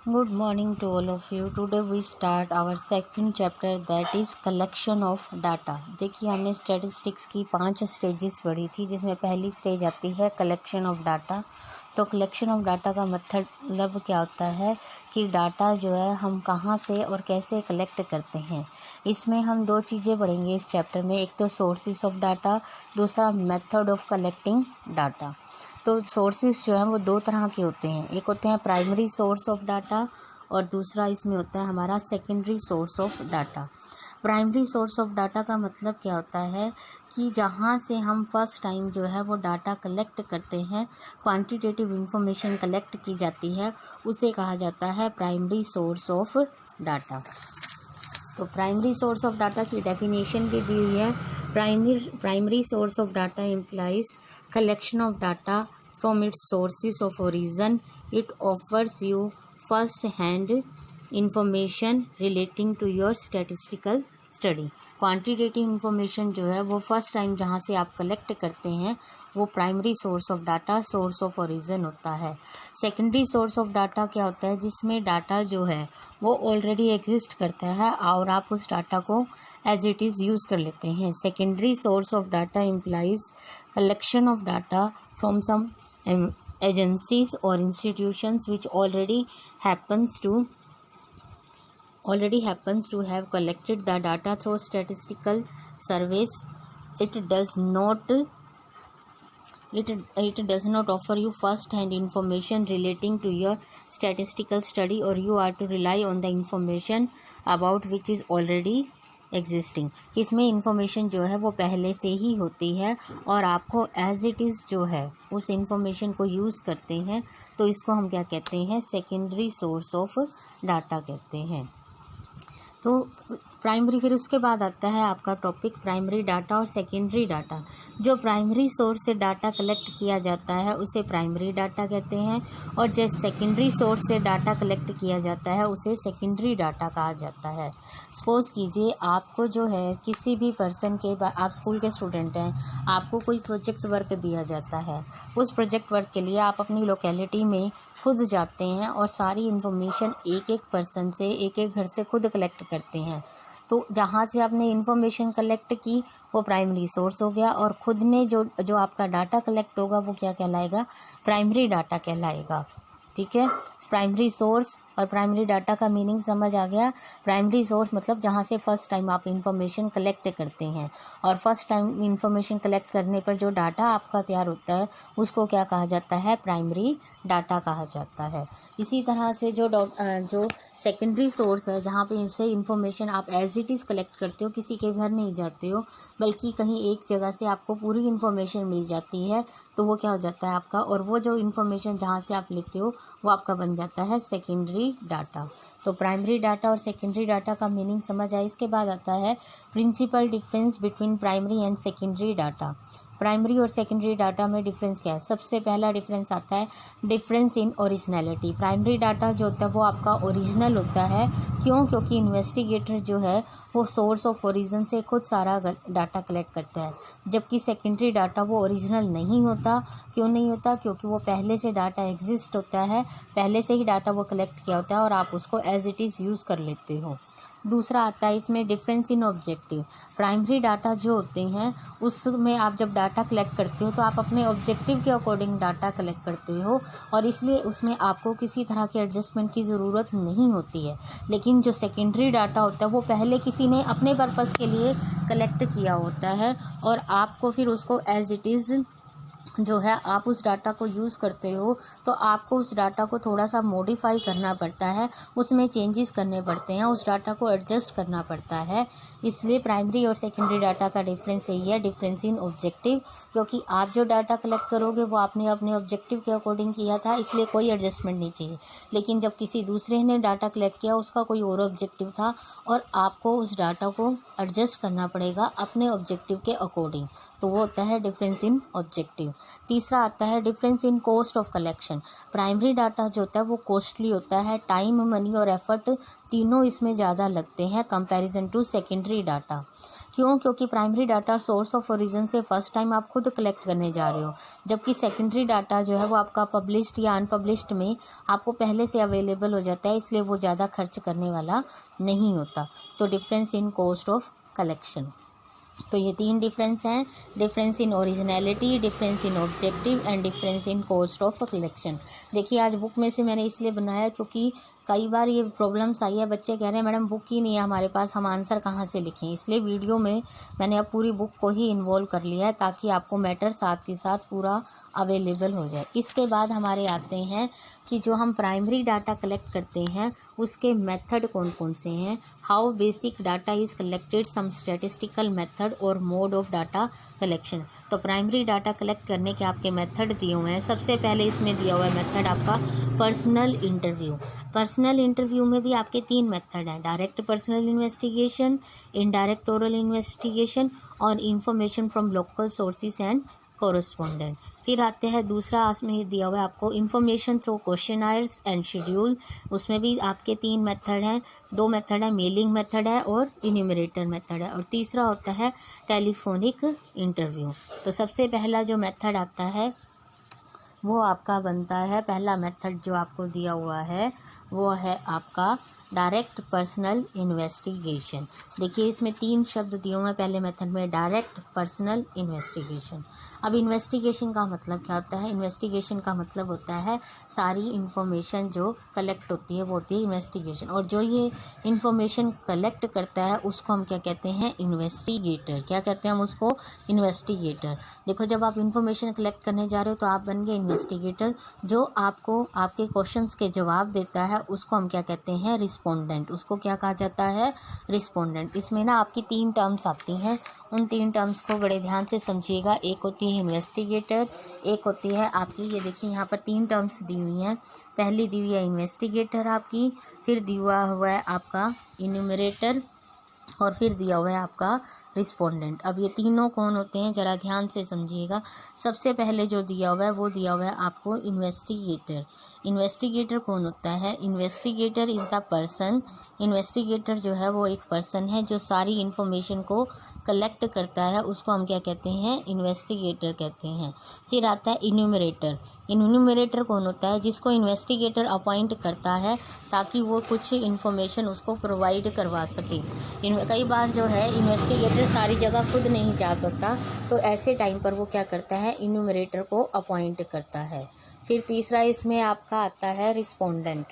Good morning to all of you. Today we start our second chapter, that is collection of data. देखिए हमने statistics की 5 stages पढ़ी थी, जिसमें पहली स्टेज आती है कलेक्शन ऑफ डाटा। तो कलेक्शन ऑफ डाटा का मतलब क्या होता है कि डाटा जो है हम कहाँ से और कैसे कलेक्ट करते हैं। इसमें हम 2 चीज़ें पढ़ेंगे इस चैप्टर में, एक तो सोर्सेस ऑफ डाटा, दूसरा मेथड ऑफ कलेक्टिंग डाटा। तो सोर्सेस जो हैं वो 2 तरह के होते हैं, एक होते हैं प्राइमरी सोर्स ऑफ डाटा और दूसरा इसमें होता है हमारा secondary source of data. Primary source of data का मतलब क्या होता है कि जहाँ से हम फर्स्ट टाइम जो है वो डाटा कलेक्ट करते हैं, क्वांटिटेटिव इंफॉर्मेशन कलेक्ट की जाती है, उसे कहा जाता है प्राइमरी सोर्स ऑफ डाटा। तो प्राइमरी सोर्स ऑफ डाटा की डेफिनेशन भी दी हुई है। Primary source of data implies collection of data from its sources of origin. It offers you first hand information relating to your statistical study. Quantitative information जो है वो first time जहाँ से आप कलेक्ट करते हैं वो primary source of data, source of origin होता है। सेकेंडरी सोर्स ऑफ डाटा क्या होता है, जिसमें डाटा जो है वो ऑलरेडी एग्जिस्ट करता है और आप उस डाटा को एज इट इज़ यूज़ कर लेते हैं। Secondary source of data implies collection of data from some agencies or institutions which already happens to have collected the data through statistical surveys. It does not offer you first hand information relating to your statistical study, or you are to rely on the information about which is already existing. इसमें information जो है वो पहले से ही होती है और आपको एज इट इज़ जो है उस इंफॉर्मेशन को यूज़ करते हैं, तो इसको हम क्या कहते हैं, सेकेंडरी सोर्स ऑफ डाटा कहते हैं। तो प्राइमरी, फिर उसके बाद आता है आपका टॉपिक प्राइमरी डाटा और सेकेंडरी डाटा। जो प्राइमरी सोर्स से डाटा कलेक्ट किया जाता है उसे प्राइमरी डाटा कहते हैं, और जो सेकेंडरी सोर्स से डाटा कलेक्ट किया जाता है उसे सेकेंडरी डाटा कहा जाता है। सपोज कीजिए आपको जो है किसी भी पर्सन के, आप स्कूल के स्टूडेंट हैं, आपको कोई प्रोजेक्ट वर्क दिया जाता है। उस प्रोजेक्ट वर्क के लिए आप अपनी लोकेलिटी में खुद जाते हैं और सारी इन्फॉर्मेशन एक एक पर्सन से, एक एक घर से खुद कलेक्ट करते हैं। तो जहाँ से आपने इन्फॉर्मेशन कलेक्ट की वो प्राइमरी सोर्स हो गया, और खुद ने जो आपका डाटा कलेक्ट होगा वो क्या कहलाएगा, प्राइमरी डाटा कहलाएगा। ठीक है, प्राइमरी सोर्स और प्राइमरी डाटा का मीनिंग समझ आ गया। प्राइमरी सोर्स मतलब जहाँ से फर्स्ट टाइम आप इंफॉर्मेशन कलेक्ट करते हैं, और फर्स्ट टाइम इंफॉर्मेशन कलेक्ट करने पर जो डाटा आपका तैयार होता है उसको क्या कहा जाता है, प्राइमरी डाटा कहा जाता है। इसी तरह से जो सेकेंडरी सोर्स है, जहाँ पे इससे इंफॉर्मेशन आप एज इट इज़ कलेक्ट करते हो, किसी के घर नहीं जाते हो, बल्कि कहीं एक जगह से आपको पूरी इन्फॉर्मेशन मिल जाती है, तो वो क्या हो जाता है आपका, और वो जो इन्फॉर्मेशन जहाँ से आप लेते हो वो आपका बन जाता है सेकेंडरी डाटा। तो प्राइमरी डाटा और सेकेंडरी डाटा का मीनिंग समझ आया। इसके बाद आता है principle difference between primary and secondary data. Primary और सेकेंडरी डाटा में डिफरेंस क्या है। सबसे पहला डिफरेंस आता है difference in originality. Primary data जो होता है वो आपका ओरिजिनल होता है। क्यों? क्योंकि इन्वेस्टिगेटर जो है वो सोर्स ऑफ ओरिजिन से खुद सारा डाटा कलेक्ट करता है, जबकि सेकेंडरी डाटा वो ओरिजिनल नहीं होता। क्यों नहीं होता? क्योंकि वो पहले से डाटा एग्जिस्ट होता है, पहले से ही डाटा वो कलेक्ट किया होता है और आप उसको एज इट इज़ यूज़ कर लेते हो। दूसरा आता है इसमें difference in objective. Primary data जो होते हैं उसमें आप जब डाटा कलेक्ट करते हो तो आप अपने ऑब्जेक्टिव के अकॉर्डिंग डाटा कलेक्ट करते हो, और इसलिए उसमें आपको किसी तरह के एडजस्टमेंट की ज़रूरत नहीं होती है। लेकिन जो सेकेंडरी डाटा होता है वो पहले किसी ने अपने पर्पज़ के लिए कलेक्ट किया होता है, और आपको फिर उसको एज इट इज़ जो है आप उस डाटा को यूज़ करते हो, तो आपको उस डाटा को थोड़ा सा मॉडिफाई करना पड़ता है, उसमें चेंजेस करने पड़ते हैं, उस डाटा को एडजस्ट करना पड़ता है। इसलिए प्राइमरी और सेकेंडरी डाटा का डिफरेंस यही है, डिफरेंस इन ऑब्जेक्टिव। क्योंकि आप जो डाटा कलेक्ट करोगे वो आपने अपने ऑब्जेक्टिव के अकॉर्डिंग किया था, इसलिए कोई एडजस्टमेंट नहीं चाहिए। लेकिन जब किसी दूसरे ने डाटा कलेक्ट किया, उसका कोई और ऑब्जेक्टिव था, और आपको उस डाटा को एडजस्ट करना पड़ेगा अपने ऑब्जेक्टिव के अकॉर्डिंग, तो वो होता है डिफरेंस इन ऑब्जेक्टिव। तीसरा आता है difference in cost of collection. Primary data जो होता है वो कॉस्टली होता है, टाइम, मनी और एफर्ट तीनों इसमें ज़्यादा लगते हैं कंपैरिजन टू सेकेंडरी डाटा। क्यों? क्योंकि primary data source of origin से फर्स्ट टाइम आप खुद कलेक्ट करने जा रहे हो, जबकि सेकेंडरी डाटा जो है वो आपका पब्लिश्ड या अनपब्लिश्ड में आपको पहले से अवेलेबल हो जाता है, इसलिए वो ज़्यादा खर्च करने वाला नहीं होता। तो difference in cost of collection, तो ये 3 डिफरेंस हैं, difference in originality, difference in objective and difference in cost of collection. देखिए आज बुक में से मैंने इसलिए बनाया क्योंकि कई बार ये प्रॉब्लम्स आई है, बच्चे कह रहे हैं मैडम बुक ही नहीं है हमारे पास, हम आंसर कहाँ से लिखें, इसलिए वीडियो में मैंने अब पूरी बुक को ही इन्वॉल्व कर लिया है ताकि आपको मैटर साथ के साथ पूरा अवेलेबल हो जाए। इसके बाद हमारे आते हैं कि जो हम प्राइमरी डाटा कलेक्ट करते हैं उसके मेथड कौन कौन से हैं। How basic data is collected, some statistical method और मोड ऑफ डाटा कलेक्शन। तो प्राइमरी डाटा कलेक्ट करने के आपके मेथड दिए हुए हैं। सबसे पहले इसमें दिया हुआ है मेथड आपका पर्सनल इंटरव्यू। पर्सनल इंटरव्यू में भी आपके 3 मेथड हैं, direct personal investigation, indirect oral investigation और information from local sources and correspondent. फिर आते हैं दूसरा, इसमें दिया हुआ है आपको information through questionnaires and schedule. उसमें भी आपके 3 मेथड हैं, 2 मेथड है, मेलिंग मेथड है और इन्यूमरेटर मेथड है, और तीसरा होता है टेलीफोनिक इंटरव्यू। तो सबसे पहला जो मेथड आता है वो आपका बनता है, पहला मेथड जो आपको दिया हुआ है वो है आपका डायरेक्ट पर्सनल इन्वेस्टिगेशन। देखिए इसमें 3 शब्द दिए हुए हैं पहले मेथड में, डायरेक्ट पर्सनल इन्वेस्टिगेशन। अब इन्वेस्टिगेशन का मतलब क्या होता है? इन्वेस्टिगेशन का मतलब होता है सारी इन्फॉर्मेशन जो कलेक्ट होती है वो होती है इन्वेस्टिगेशन, और जो ये इन्फॉर्मेशन कलेक्ट करता है उसको हम क्या कहते हैं? इन्वेस्टिगेटर। क्या कहते हैं हम उसको? इन्वेस्टिगेटर। देखो जब आप इन्फॉर्मेशन कलेक्ट करने जा रहे हो तो आप बन गए इन्वेस्टिगेटर। जो आपको आपके क्वेश्चंस के जवाब देता है उसको हम क्या कहते हैं? रिस्पोंडेंट। उसको क्या कहा जाता है? रिस्पोंडेंट। इसमें ना आपकी 3 टर्म्स आती हैं, उन 3 टर्म्स को बड़े ध्यान से समझिएगा। एक होती है इन्वेस्टिगेटर, एक होती है आपकी, ये देखिए यहाँ पर 3 टर्म्स दी हुई हैं। पहली दी हुई है इन्वेस्टिगेटर आपकी, फिर दिया हुआ है आपका इन्यूमरेटर और फिर दिया हुआ है आपका रिस्पोंडेंट। अब ये तीनों कौन होते हैं ज़रा ध्यान से समझिएगा। सबसे पहले जो दिया हुआ है वो दिया हुआ है आपको इन्वेस्टिगेटर। इन्वेस्टिगेटर कौन होता है? Investigator is the person, investigator जो है वो एक पर्सन है जो सारी इन्फॉर्मेशन को कलेक्ट करता है, उसको हम क्या कहते हैं? इन्वेस्टिगेटर कहते हैं। फिर आता है इन्यूमरेटर। इन्यूमरेटर कौन होता है? जिसको इन्वेस्टिगेटर अपॉइंट करता है ताकि वो कुछ इन्फॉर्मेशन उसको प्रोवाइड करवा सके। कई बार जो है इन्वेस्टिगेटर सारी जगह खुद नहीं जा सकता, तो ऐसे टाइम पर वो क्या करता है? इन्यूमरेटर को अपॉइंट करता है। फिर तीसरा इसमें आपका आता है रिस्पोंडेंट।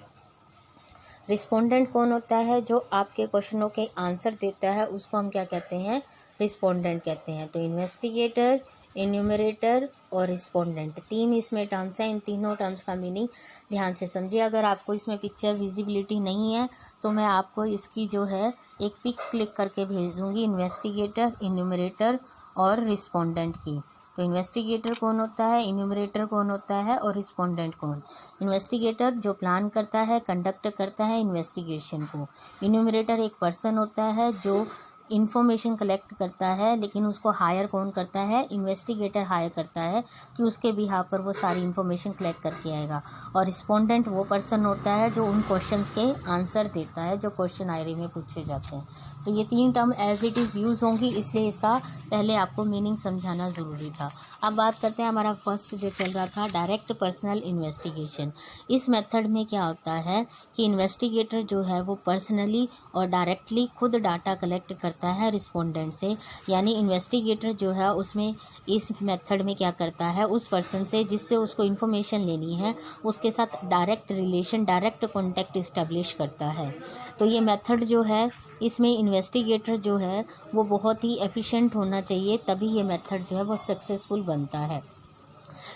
रिस्पोंडेंट कौन होता है? जो आपके क्वेश्चनों के आंसर देता है उसको हम क्या कहते हैं? रिस्पोंडेंट कहते हैं। तो इन्वेस्टिगेटर, इन्यूमरेटर और रिस्पोंडेंट, 3 इसमें टर्म्स हैं। इन तीनों टर्म्स का मीनिंग ध्यान से समझिए। अगर आपको इसमें पिक्चर विजिबिलिटी नहीं है तो मैं आपको इसकी जो है एक पिक क्लिक करके भेज दूँगी, इन्वेस्टिगेटर, इन्यूमरेटर और रिस्पोंडेंट की। तो इन्वेस्टिगेटर कौन होता है, इन्यूमरेटर कौन होता है और रिस्पोंडेंट कौन? इन्वेस्टिगेटर जो प्लान करता है, कंडक्ट करता है इन्वेस्टिगेशन को। इन्यूमरेटर एक पर्सन होता है जो इन्फॉर्मेशन कलेक्ट करता है, लेकिन उसको हायर कौन करता है? इन्वेस्टिगेटर हायर करता है कि उसके बिहाफ पर वो सारी इन्फॉर्मेशन कलेक्ट करके आएगा। और रिस्पोंडेंट वो पर्सन होता है जो उन क्वेश्चंस के आंसर देता है जो क्वेश्चन आयरी में पूछे जाते हैं। तो ये 3 term as it is use होंगी, इसलिए इसका पहले आपको मीनिंग समझाना ज़रूरी था। अब बात करते हैं हमारा फर्स्ट जो चल रहा था, डायरेक्ट पर्सनल इन्वेस्टिगेशन। इस मेथड में क्या होता है कि इन्वेस्टिगेटर जो है वो पर्सनली और डायरेक्टली खुद डाटा कलेक्ट करता है रिस्पोंडेंट से। यानी इन्वेस्टिगेटर जो है उसमें इस मेथड में क्या करता है? उस पर्सन से जिससे उसको इन्फॉर्मेशन लेनी है उसके साथ direct relation, direct contact establish करता है। तो ये मेथड जो है इसमें इन्वेस्टिगेटर जो है वो बहुत ही एफिशिएंट होना चाहिए, तभी ये मेथड जो है वो सक्सेसफुल बनता है।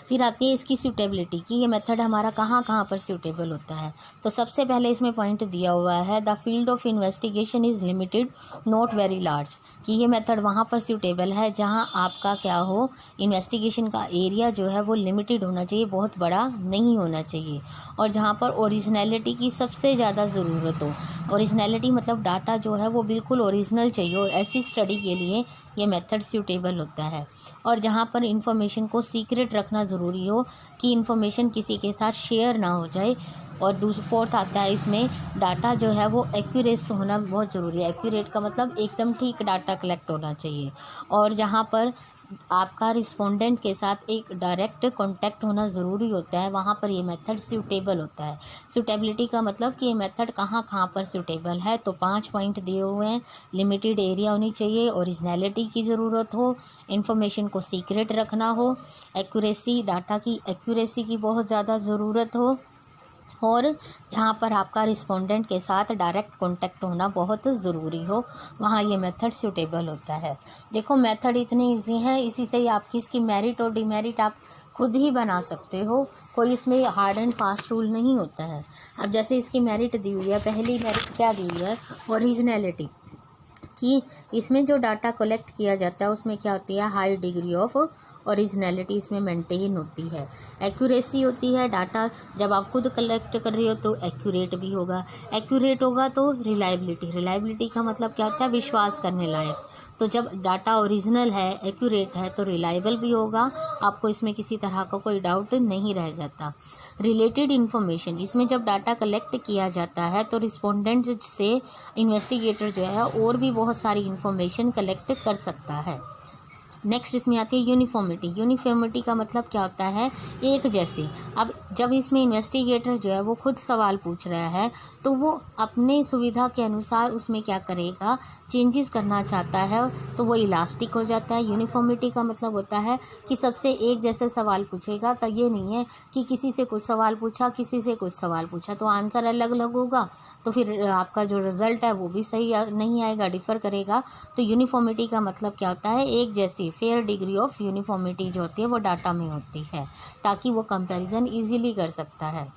फिर आती है इसकी सूटेबिलिटी कि ये मेथड हमारा कहाँ कहाँ पर सूटेबल होता है। तो सबसे पहले इसमें पॉइंट दिया हुआ है, the field of investigation is limited not very large, कि ये मेथड वहाँ पर सूटेबल है जहाँ आपका क्या हो, इन्वेस्टिगेशन का एरिया जो है वो लिमिटेड होना चाहिए, बहुत बड़ा नहीं होना चाहिए, और जहाँ पर ओरिजिनलिटी की सबसे ज़्यादा ज़रूरत हो। ओरिजिनलिटी मतलब डाटा जो है वो बिल्कुल ओरिजिनल चाहिए, और ऐसी स्टडी के लिए ये मेथड सूटेबल होता है। और जहाँ पर इन्फॉर्मेशन को सीक्रेट रखना ज़रूरी हो कि इन्फॉर्मेशन किसी के साथ शेयर ना हो जाए, और फोर्थ आता है इसमें डाटा जो है वो एक्यूरेट होना बहुत ज़रूरी है। एक्यूरेट का मतलब एकदम ठीक डाटा कलेक्ट होना चाहिए, और जहाँ पर आपका रिस्पोंडेंट के साथ एक डायरेक्ट कांटेक्ट होना ज़रूरी होता है, वहाँ पर ये मेथड सूटेबल होता है। सूटेबिलिटी का मतलब कि ये मेथड कहाँ कहाँ पर सूटेबल है। तो 5 पॉइंट दिए हुए हैं। लिमिटेड एरिया होनी चाहिए, ओरिजिनलिटी की ज़रूरत हो, इन्फॉर्मेशन को सीक्रेट रखना हो, एक्यूरेसी, डाटा की एक्यूरेसी की बहुत ज़्यादा ज़रूरत हो, और जहाँ पर आपका रिस्पोंडेंट के साथ डायरेक्ट कांटेक्ट होना बहुत ज़रूरी हो, वहाँ ये मेथड सूटेबल होता है। देखो मेथड इतनी इजी है, इसी से ही आपकी इसकी मेरिट और डिमेरिट आप खुद ही बना सकते हो। कोई इसमें हार्ड एंड फास्ट रूल नहीं होता है। अब जैसे इसकी मेरिट दी हुई है, पहली मेरिट क्या दी हुई है, ओरिजिनलिटी, कि इसमें जो डाटा कलेक्ट किया जाता है उसमें क्या होती है, हाई डिग्री ऑफ ओरिजिनलिटी इसमें मेंटेन होती है। एक्यूरेसी होती है, डाटा जब आप खुद कलेक्ट कर रहे हो तो एक्यूरेट भी होगा। एक्यूरेट होगा तो रिलायबिलिटी, रिलायबिलिटी का मतलब क्या होता है, विश्वास करने लायक। तो जब डाटा ओरिजिनल है, एक्यूरेट है, तो रिलायबल भी होगा, आपको इसमें किसी तरह का कोई डाउट नहीं रह जाता। रिलेटेड इन्फॉर्मेशन, इसमें जब डाटा कलेक्ट किया जाता है तो रिस्पोंडेंट से इन्वेस्टिगेटर जो है और भी बहुत सारी इन्फॉर्मेशन कलेक्ट कर सकता है। नेक्स्ट इसमें आती है यूनिफॉर्मिटी। यूनिफॉर्मिटी का मतलब क्या होता है, एक जैसे। अब जब इसमें इन्वेस्टिगेटर जो है वो खुद सवाल पूछ रहा है तो वो अपने सुविधा के अनुसार उसमें क्या करेगा, चेंजेस करना चाहता है तो वो इलास्टिक हो जाता है। यूनिफॉर्मिटी का मतलब होता है कि सबसे एक जैसे सवाल पूछेगा, तो ये नहीं है कि किसी से कुछ सवाल पूछा, किसी से कुछ सवाल पूछा तो आंसर अलग अलग होगा, तो फिर आपका जो रिजल्ट है वो भी सही नहीं आएगा, डिफ़र करेगा। तो यूनिफॉर्मिटी का मतलब क्या होता है, एक जैसी फेयर डिग्री ऑफ यूनिफॉर्मिटी जो होती है वो डाटा में होती है, ताकि वो कंपैरिजन इजीली कर सकता है।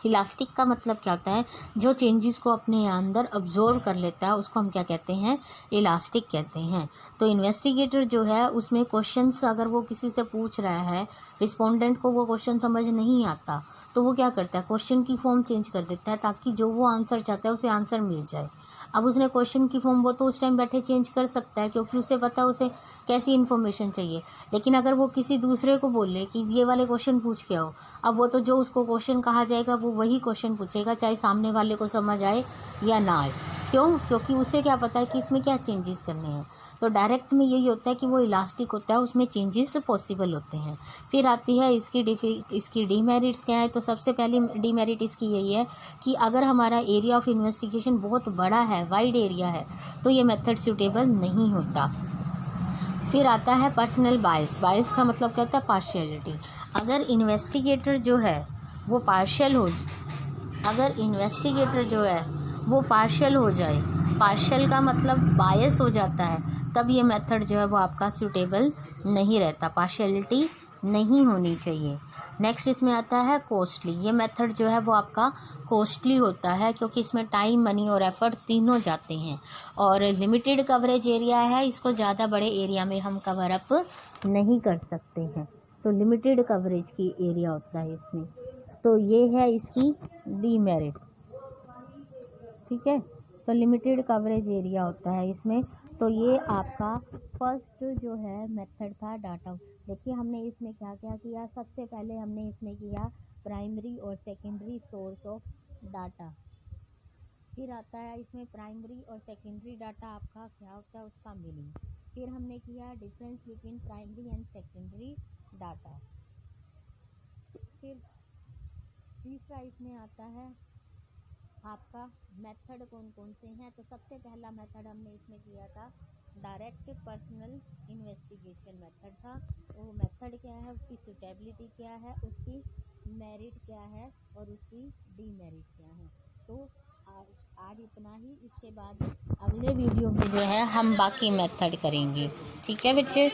इलास्टिक का मतलब क्या होता है, जो चेंजेस को अपने अंदर अब्जॉर्व कर लेता है उसको हम क्या कहते हैं, इलास्टिक कहते हैं। तो इन्वेस्टिगेटर जो है उसमें क्वेश्चंस अगर वो किसी से पूछ रहा है, रिस्पोंडेंट को वो क्वेश्चन समझ नहीं आता तो वो क्या करता है, क्वेश्चन की फॉर्म चेंज कर देता है ताकि जो वो आंसर चाहता है उसे आंसर मिल जाए। अब उसने क्वेश्चन की फॉर्म वो तो उस टाइम बैठे चेंज कर सकता है क्योंकि उसे पता है उसे कैसी इन्फॉर्मेशन चाहिए, लेकिन अगर वो किसी दूसरे को बोले कि ये वाले क्वेश्चन पूछ के आओ, अब वो तो जो उसको क्वेश्चन कहा जाएगा वो वही क्वेश्चन पूछेगा, चाहे सामने वाले को समझ आए या ना आए। क्यों? क्योंकि उसे क्या पता है कि इसमें क्या चेंजेस करने हैं। तो डायरेक्ट में यही होता है कि वो इलास्टिक होता है, उसमें चेंजेस पॉसिबल होते हैं। फिर आती है इसकी डीमेरिट्स क्या है। तो सबसे पहली डीमेरिट इसकी यही है कि अगर हमारा एरिया ऑफ इन्वेस्टिगेशन बहुत बड़ा है, वाइड एरिया है, तो ये मेथड सूटेबल नहीं होता। फिर आता है पर्सनल बायस। बायस का मतलब क्या होता है, पार्शियलिटी। अगर इन्वेस्टिगेटर जो है वो पार्शियल हो, अगर इन्वेस्टिगेटर जो है वो पार्शियल हो जाए, पार्शियल का मतलब बायस हो जाता है, तब ये मेथड जो है वो आपका सूटेबल नहीं रहता, पार्शियलिटी नहीं होनी चाहिए। नेक्स्ट इसमें आता है कॉस्टली। ये मेथड जो है वो आपका कॉस्टली होता है क्योंकि इसमें टाइम, मनी और एफर्ट तीनों जाते हैं। और लिमिटेड कवरेज एरिया है, इसको ज़्यादा बड़े एरिया में हम कवर अप नहीं कर सकते हैं, तो लिमिटेड कवरेज की एरिया होता है इसमें। तो ये है इसकी डीमेरिट, ठीक है। तो लिमिटेड कवरेज एरिया होता है इसमें। तो ये आपका फर्स्ट जो है मेथड था डाटा। देखिए हमने इसमें क्या क्या किया, सबसे पहले हमने इसमें किया प्राइमरी और सेकेंडरी सोर्स ऑफ डाटा। फिर आता है इसमें प्राइमरी और सेकेंडरी डाटा आपका क्या होता है, उसका मीनिंग। फिर हमने किया difference between primary and secondary data. फिर तीसरा इसमें आता है आपका मेथड कौन कौन से हैं। तो सबसे पहला मेथड हमने इसमें किया था डायरेक्ट पर्सनल इन्वेस्टिगेशन मेथड था। वो मेथड क्या है, उसकी सूटेबिलिटी क्या है, उसकी मेरिट क्या है और उसकी डीमेरिट क्या है। तो आज इतना ही। इसके बाद अगले वीडियो में जो है हम बाकी मेथड करेंगे, ठीक है बेटे।